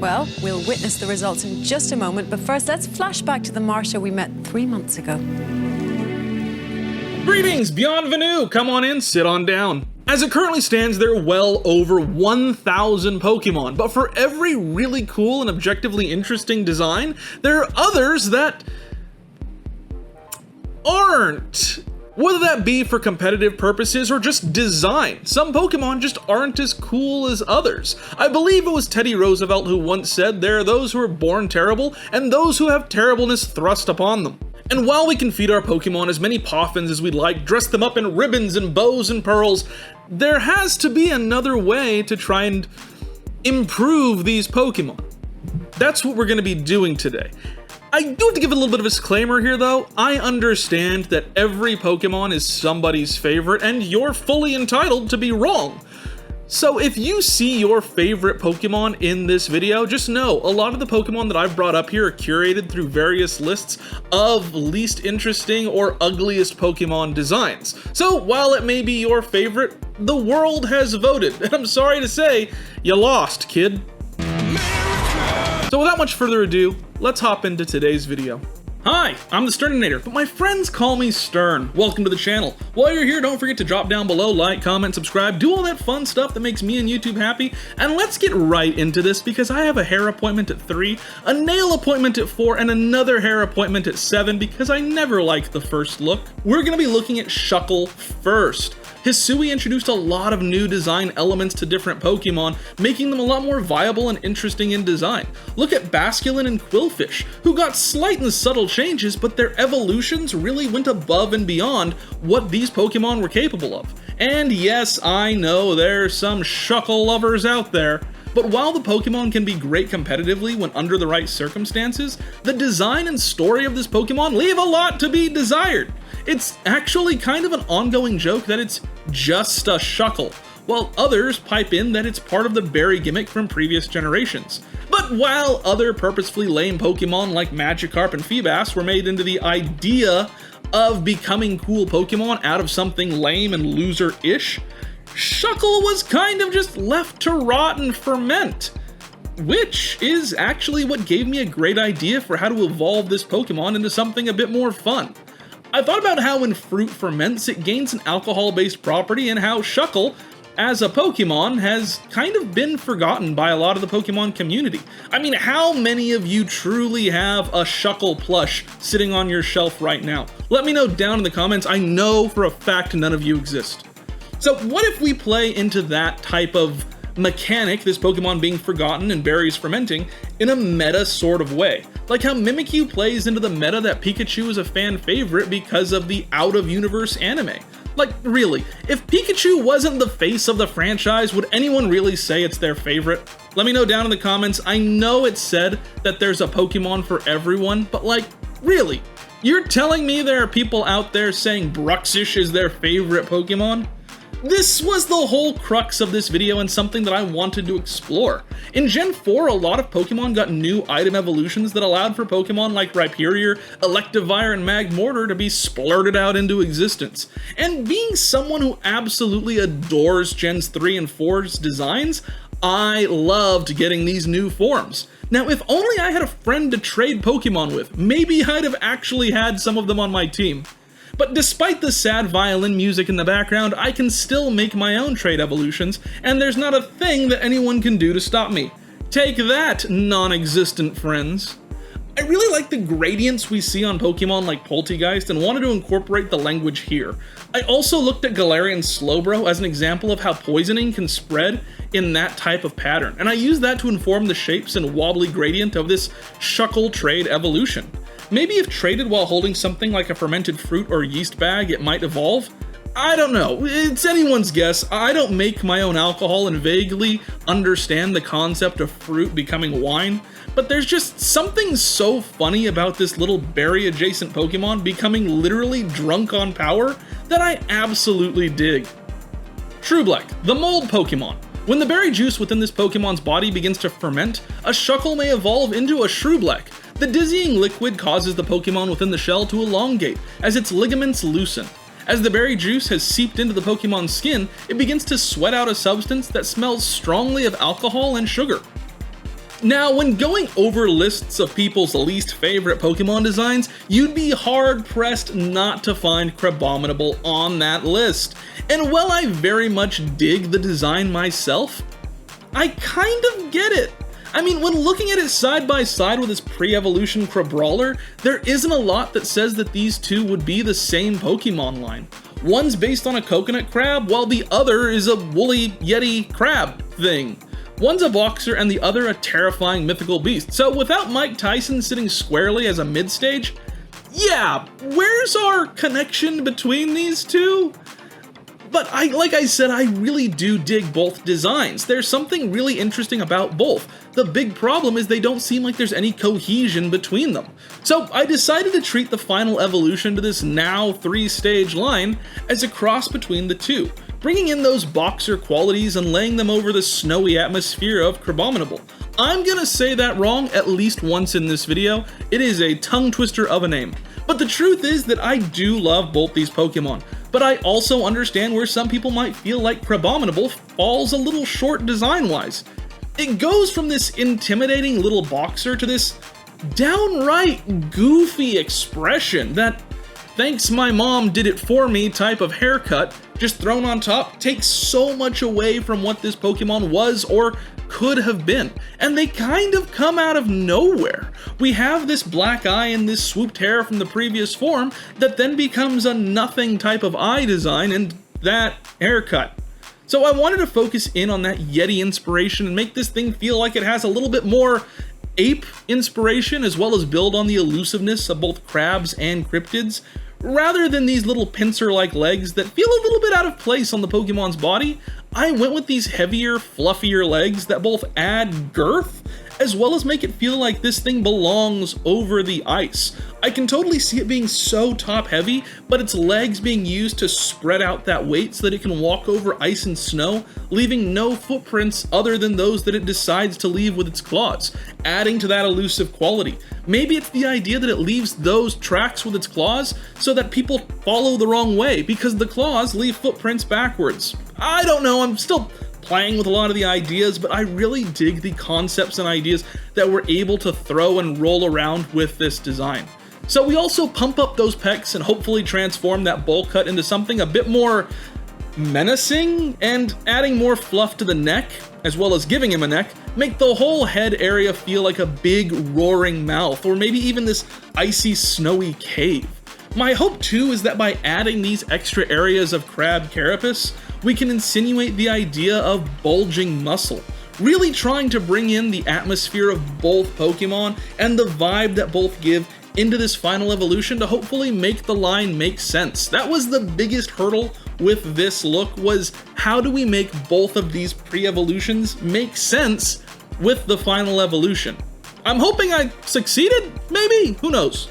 Well, we'll witness the results in just a moment, but first let's flash back to the Marcia we met 3 months ago. Greetings, Bienvenue! Come on in, sit on down. As it currently stands, there are well over 1,000 Pokemon, but for every really cool and objectively interesting design, there are others that aren't. Whether that be for competitive purposes or just design, some Pokemon just aren't as cool as others. I believe it was Teddy Roosevelt who once said there are those who are born terrible and those who have terribleness thrust upon them. And while we can feed our Pokemon as many poffins as we'd like, dress them up in ribbons and bows and pearls, there has to be another way to try and improve these Pokemon. That's what we're going to be doing today. I do have to give a little bit of a disclaimer here though. I understand that every Pokemon is somebody's favorite and you're fully entitled to be wrong. So if you see your favorite Pokemon in this video, just know a lot of the Pokemon that I've brought up here are curated through various lists of least interesting or ugliest Pokemon designs. So while it may be your favorite, the world has voted, and I'm sorry to say, you lost, kid. So without much further ado, let's hop into today's video. Hi, I'm the Thesterninator, but my friends call me Stern. Welcome to the channel. While you're here, don't forget to drop down below, like, comment, subscribe, do all that fun stuff that makes me and YouTube happy, and let's get right into this because I have a hair appointment at 3, a nail appointment at 4, and another hair appointment at 7 because I never like the first look. We're going to be looking at Shuckle first. Hisui introduced a lot of new design elements to different Pokemon, making them a lot more viable and interesting in design. Look at Basculin and Quillfish, who got slight and subtle changes, but their evolutions really went above and beyond what these Pokemon were capable of. And yes, I know there's some Shuckle lovers out there, but while the Pokemon can be great competitively when under the right circumstances, the design and story of this Pokemon leave a lot to be desired. It's actually kind of an ongoing joke that it's just a Shuckle, while others pipe in that it's part of the berry gimmick from previous generations. But while other purposefully lame Pokemon like Magikarp and Feebas were made into the idea of becoming cool Pokemon out of something lame and loser-ish, Shuckle was kind of just left to rot and ferment, which is actually what gave me a great idea for how to evolve this Pokemon into something a bit more fun. I thought about how when fruit ferments, it gains an alcohol-based property and how Shuckle, as a Pokemon, has kind of been forgotten by a lot of the Pokemon community. I mean, how many of you truly have a Shuckle plush sitting on your shelf right now? Let me know down in the comments. I know for a fact none of you exist. So what if we play into that type of mechanic, this Pokemon being forgotten and berries fermenting, in a meta sort of way? Like how Mimikyu plays into the meta that Pikachu is a fan favorite because of the out-of-universe anime. Like, really, if Pikachu wasn't the face of the franchise, would anyone really say it's their favorite? Let me know down in the comments. I know it's said that there's a Pokemon for everyone, but like, really? You're telling me there are people out there saying Bruxish is their favorite Pokemon? This was the whole crux of this video and something that I wanted to explore. In Gen 4, a lot of Pokemon got new item evolutions that allowed for Pokemon like Rhyperior, Electivire, and Magmortar to be splurted out into existence. And being someone who absolutely adores Gens 3 and 4's designs, I loved getting these new forms. Now, if only I had a friend to trade Pokemon with, maybe I'd have actually had some of them on my team. But despite the sad violin music in the background, I can still make my own trade evolutions, and there's not a thing that anyone can do to stop me. Take that, non-existent friends. I really like the gradients we see on Pokemon like Poltegeist and wanted to incorporate the language here. I also looked at Galarian Slowbro as an example of how poisoning can spread in that type of pattern, and I used that to inform the shapes and wobbly gradient of this Shuckle trade evolution. Maybe if traded while holding something like a fermented fruit or yeast bag, it might evolve? I don't know, it's anyone's guess. I don't make my own alcohol and vaguely understand the concept of fruit becoming wine, but there's just something so funny about this little berry-adjacent Pokemon becoming literally drunk on power that I absolutely dig. Truebleck, the mold Pokemon. When the berry juice within this Pokemon's body begins to ferment, a Shuckle may evolve into a Truebleck. The dizzying liquid causes the Pokemon within the shell to elongate as its ligaments loosen. As the berry juice has seeped into the Pokemon's skin, it begins to sweat out a substance that smells strongly of alcohol and sugar. Now, when going over lists of people's least favorite Pokemon designs, you'd be hard-pressed not to find Crabominable on that list. And while I very much dig the design myself, I kind of get it. I mean, when looking at it side by side with its pre-evolution Crabrawler, there isn't a lot that says that these two would be the same Pokemon line. One's based on a coconut crab, while the other is a woolly yeti crab thing. One's a boxer and the other a terrifying mythical beast. So without Mike Tyson sitting squarely as a mid-stage, yeah, where's our connection between these two? But like I said, I really do dig both designs. There's something really interesting about both. The big problem is they don't seem like there's any cohesion between them. So I decided to treat the final evolution to this now 3-stage line as a cross between the two, bringing in those boxer qualities and laying them over the snowy atmosphere of Crabominable. I'm gonna say that wrong at least once in this video. It is a tongue twister of a name. But the truth is that I do love both these Pokemon, but I also understand where some people might feel like Crabominable falls a little short design-wise. It goes from this intimidating little boxer to this downright goofy expression that, thanks my mom did it for me type of haircut, just thrown on top, takes so much away from what this Pokemon was or could have been. And they kind of come out of nowhere. We have this black eye and this swooped hair from the previous form that then becomes a nothing type of eye design and that haircut. So I wanted to focus in on that Yeti inspiration and make this thing feel like it has a little bit more ape inspiration, as well as build on the elusiveness of both crabs and cryptids, rather than these little pincer-like legs that feel a little bit out of place on the Pokemon's body. I went with these heavier, fluffier legs that both add girth, as well as make it feel like this thing belongs over the ice. I can totally see it being so top-heavy, but its legs being used to spread out that weight so that it can walk over ice and snow, leaving no footprints other than those that it decides to leave with its claws, adding to that elusive quality. Maybe it's the idea that it leaves those tracks with its claws so that people follow the wrong way, because the claws leave footprints backwards. I don't know, I'm still playing with a lot of the ideas, but I really dig the concepts and ideas that we're able to throw and roll around with this design. So we also pump up those pecs and hopefully transform that bowl cut into something a bit more menacing, and adding more fluff to the neck, as well as giving him a neck, make the whole head area feel like a big roaring mouth, or maybe even this icy snowy cave. My hope too is that by adding these extra areas of crab carapace, we can insinuate the idea of bulging muscle, really trying to bring in the atmosphere of both Pokemon and the vibe that both give into this final evolution to hopefully make the line make sense. That was the biggest hurdle with this look, was how do we make both of these pre-evolutions make sense with the final evolution? I'm hoping I succeeded, maybe, who knows?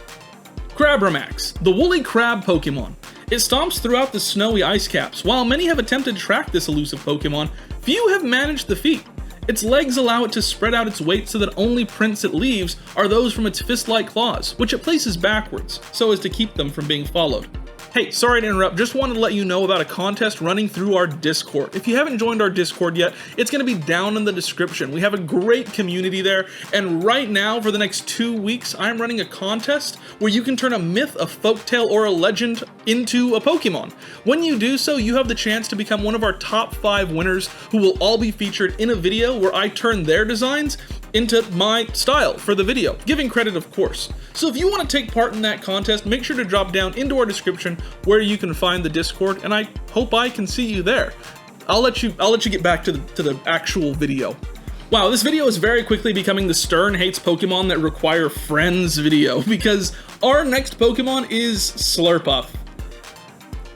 Crabominable, the woolly crab Pokemon. It stomps throughout the snowy ice caps. While many have attempted to track this elusive Pokemon, few have managed the feat. Its legs allow it to spread out its weight so that only prints it leaves are those from its fist-like claws, which it places backwards, so as to keep them from being followed. Hey, sorry to interrupt, just wanted to let you know about a contest running through our Discord. If you haven't joined our Discord yet, it's going to be down in the description. We have a great community there, and right now, for the next 2 weeks, I'm running a contest where you can turn a myth, a folktale, or a legend into a Pokemon. When you do so, you have the chance to become one of our top 5 winners, who will all be featured in a video where I turn their designs into my style for the video, giving credit of course. So if you want to take part in that contest, make sure to drop down into our description where you can find the Discord, and I hope I can see you there. I'll let you get back to the actual video. Wow, this video is very quickly becoming the Stern hates Pokemon that require friends video, because our next Pokemon is Slurpuff.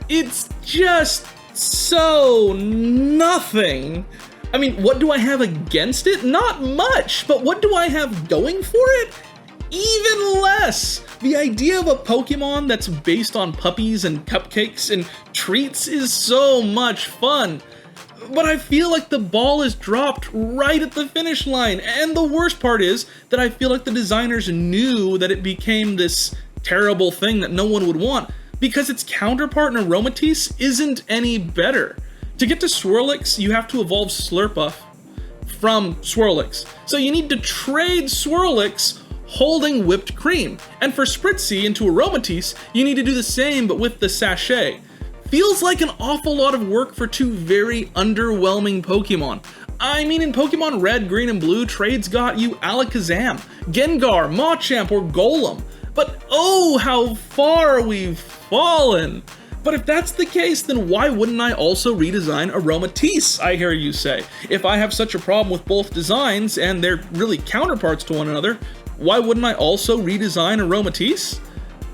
It's just so nothing. I mean, what do I have against it? Not much, but what do I have going for it? Even less! The idea of a Pokemon that's based on puppies and cupcakes and treats is so much fun. But I feel like the ball is dropped right at the finish line, and the worst part is that I feel like the designers knew that it became this terrible thing that no one would want, because its counterpart in Aromatisse isn't any better. To get to Swirlix, you have to evolve Slurpuff from Swirlix. So you need to trade Swirlix holding whipped cream. And for Spritzy into Aromatisse, you need to do the same but with the sachet. Feels like an awful lot of work for two very underwhelming Pokemon. I mean, in Pokemon Red, Green, and Blue, trades got you Alakazam, Gengar, Machamp, or Golem. But oh, how far we've fallen! But if that's the case, then why wouldn't I also redesign Aromatisse, I hear you say? If I have such a problem with both designs, and they're really counterparts to one another, why wouldn't I also redesign Aromatisse?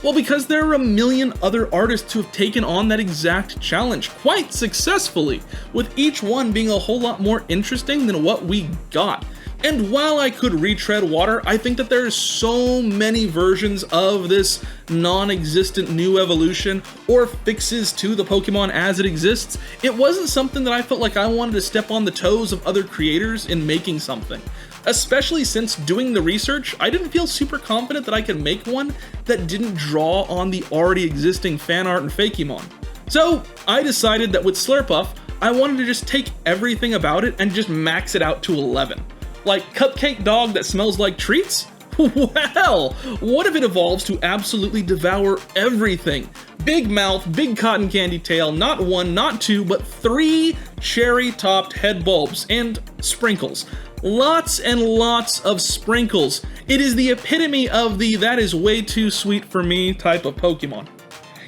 Well, because there are a million other artists who have taken on that exact challenge quite successfully, with each one being a whole lot more interesting than what we got. And while I could retread water, I think that there are so many versions of this non-existent new evolution or fixes to the Pokemon as it exists. It wasn't something that I felt like I wanted to step on the toes of other creators in making something. Especially since doing the research, I didn't feel super confident that I could make one that didn't draw on the already existing fan art and Fakemon. So I decided that with Slurpuff, I wanted to just take everything about it and just max it out to 11. Like cupcake dog that smells like treats? Well, what if it evolves to absolutely devour everything? Big mouth, big cotton candy tail, not one, not two, but 3 cherry-topped head bulbs and sprinkles. Lots and lots of sprinkles. It is the epitome of the "that is way too sweet for me" type of Pokemon.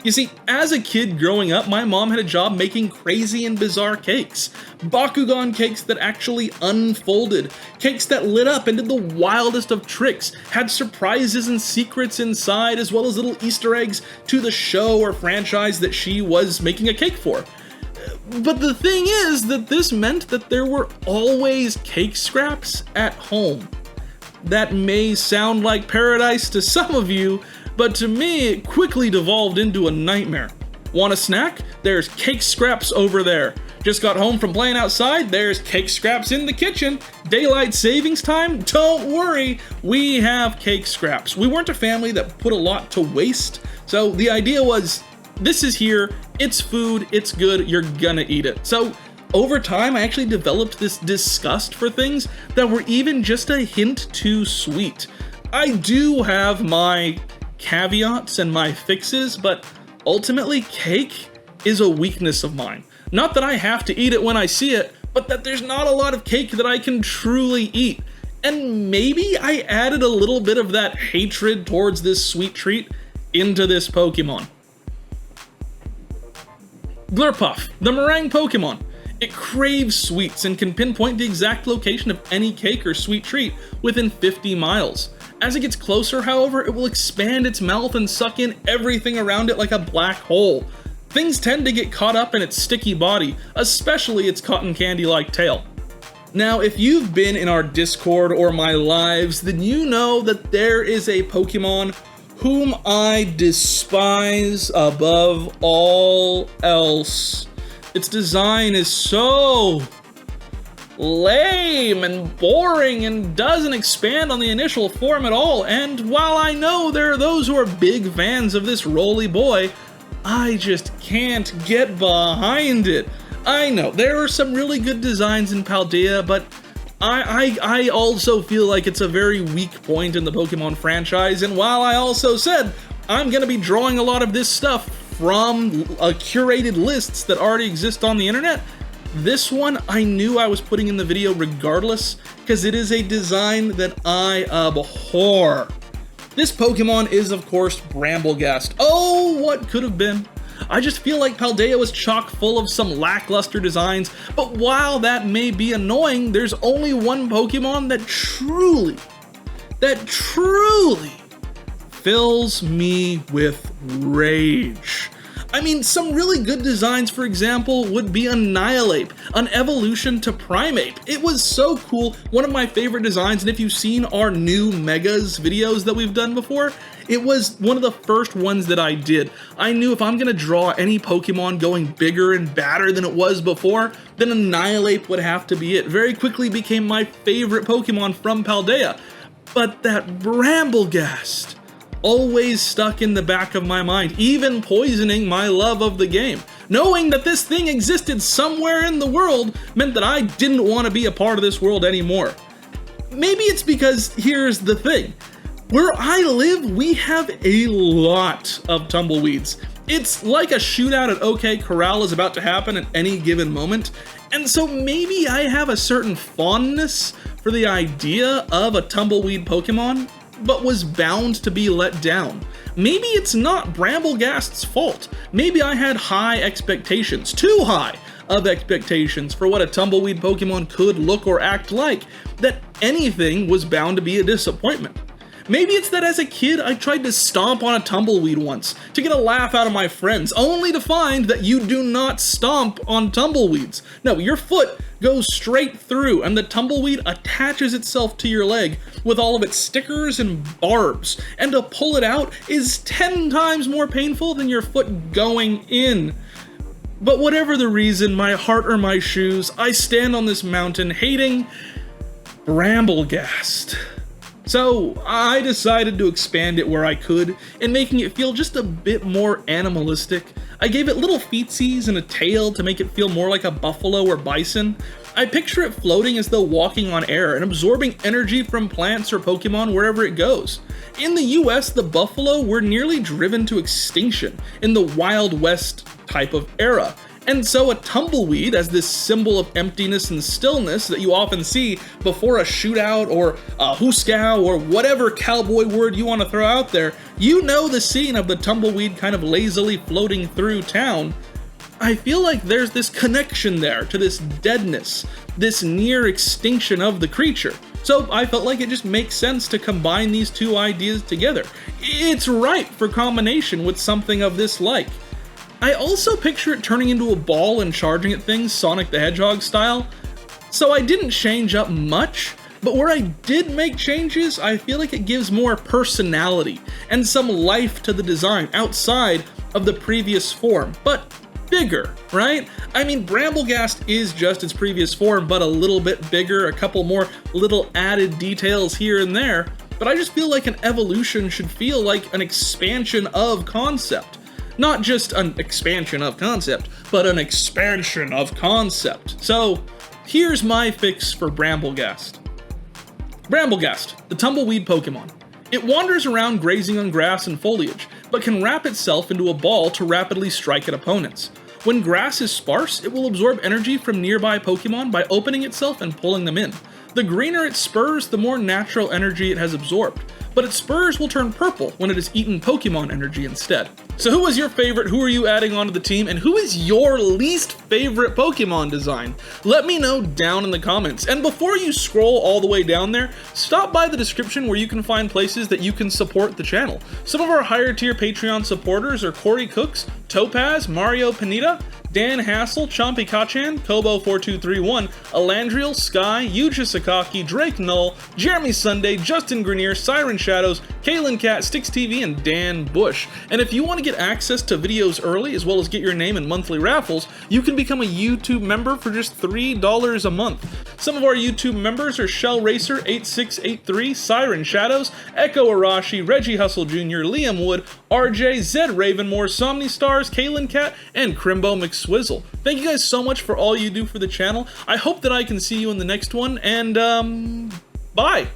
You see, as a kid growing up, my mom had a job making crazy and bizarre cakes. Bakugan cakes that actually unfolded, cakes that lit up and did the wildest of tricks, had surprises and secrets inside, as well as little Easter eggs to the show or franchise that she was making a cake for. But the thing is that this meant that there were always cake scraps at home. That may sound like paradise to some of you, but to me it quickly devolved into a nightmare. Want a snack? There's cake scraps over there. Just got home from playing outside? There's cake scraps in the kitchen. Daylight savings time? Don't worry, we have cake scraps. We weren't a family that put a lot to waste, so the idea was, this is here, it's food, it's good, you're gonna eat it. So over time, I actually developed this disgust for things that were even just a hint too sweet. I do have my caveats and my fixes, but ultimately cake is a weakness of mine. Not that I have to eat it when I see it, but that there's not a lot of cake that I can truly eat. And maybe I added a little bit of that hatred towards this sweet treat into this Pokemon. Slurpuff, the meringue Pokemon. It craves sweets and can pinpoint the exact location of any cake or sweet treat within 50 miles. As it gets closer, however, it will expand its mouth and suck in everything around it like a black hole. Things tend to get caught up in its sticky body, especially its cotton candy-like tail. Now, if you've been in our Discord or my lives, then you know that there is a Pokemon whom I despise above all else. Its design is so lame and boring and doesn't expand on the initial form at all, and while I know there are those who are big fans of this roly boy, I just can't get behind it. I know, there are some really good designs in Paldea, but I also feel like it's a very weak point in the Pokemon franchise, and while I also said I'm going to be drawing a lot of this stuff from curated lists that already exist on the internet, this one I knew I was putting in the video regardless, because it is a design that I abhor. This Pokemon is, of course, Brambleghast. Oh, what could have been? I just feel like Paldea was chock full of some lackluster designs, but while that may be annoying, there's only one Pokemon that truly fills me with rage. I mean, some really good designs, for example, would be Annihilate, an evolution to Primeape. It was so cool, one of my favorite designs, and if you've seen our new Megas videos that we've done before, it was one of the first ones that I did. I knew if I'm gonna draw any Pokemon going bigger and badder than it was before, then Annihilate would have to be it. Very quickly became my favorite Pokemon from Paldea. But that Brambleghast always stuck in the back of my mind, even poisoning my love of the game. Knowing that this thing existed somewhere in the world meant that I didn't want to be a part of this world anymore. Maybe it's because here's the thing. Where I live, we have a lot of tumbleweeds. It's like a shootout at OK Corral is about to happen at any given moment, and so maybe I have a certain fondness for the idea of a tumbleweed Pokemon, but was bound to be let down. Maybe it's not Brambleghast's fault. Maybe I had high expectations, too high of expectations for what a tumbleweed Pokemon could look or act like, that anything was bound to be a disappointment. Maybe it's that as a kid I tried to stomp on a tumbleweed once to get a laugh out of my friends, only to find that you do not stomp on tumbleweeds. No, your foot goes straight through and the tumbleweed attaches itself to your leg with all of its stickers and barbs, and to pull it out is 10 times more painful than your foot going in. But whatever the reason, my heart or my shoes, I stand on this mountain hating Brambleghast. So I decided to expand it where I could, and making it feel just a bit more animalistic. I gave it little feetsies and a tail to make it feel more like a buffalo or bison. I picture it floating as though walking on air and absorbing energy from plants or Pokemon wherever it goes. In the US, the buffalo were nearly driven to extinction in the Wild West type of era. And so a tumbleweed, as this symbol of emptiness and stillness that you often see before a shootout or a hooskow or whatever cowboy word you want to throw out there, you know the scene of the tumbleweed kind of lazily floating through town. I feel like there's this connection there to this deadness, this near extinction of the creature. So I felt like it just makes sense to combine these two ideas together. It's ripe for combination with something of this like. I also picture it turning into a ball and charging at things Sonic the Hedgehog style, so I didn't change up much, but where I did make changes, I feel like it gives more personality and some life to the design outside of the previous form, but bigger, right? I mean, Brambleghast is just its previous form, but a little bit bigger, a couple more little added details here and there, but I just feel like an evolution should feel like an expansion of concept. Not just an expansion of concept, but an expansion of concept. So, here's my fix for Brambleghast. Brambleghast, the tumbleweed Pokemon. It wanders around grazing on grass and foliage, but can wrap itself into a ball to rapidly strike at opponents. When grass is sparse, it will absorb energy from nearby Pokemon by opening itself and pulling them in. The greener its spurs, the more natural energy it has absorbed, but its spurs will turn purple when it has eaten Pokemon energy instead. So who was your favorite, who are you adding onto the team, and who is your least favorite Pokemon design? Let me know down in the comments. And before you scroll all the way down there, stop by the description where you can find places that you can support the channel. Some of our higher tier Patreon supporters are Corey Cooks, Topaz, Mario Panita, Dan Hassel, Chompy Kachan, Kobo4231, Alandriel, Sky, Yuja Sakaki, Drake Null, Jeremy Sunday, Justin Grenier, Siren Shadows, Kaylin Cat, Stix TV, and Dan Bush. And if you want to get access to videos early, as well as get your name in monthly raffles, you can become a YouTube member for just $3 a month. Some of our YouTube members are Shell Racer 8683, Siren Shadows, Echo Arashi, Reggie Hustle Jr., Liam Wood, RJ, Zed Ravenmore, Somni Stars, Kaylin Cat, and Crimbo McSwizzle. Thank you guys so much for all you do for the channel. I hope that I can see you in the next one, and bye!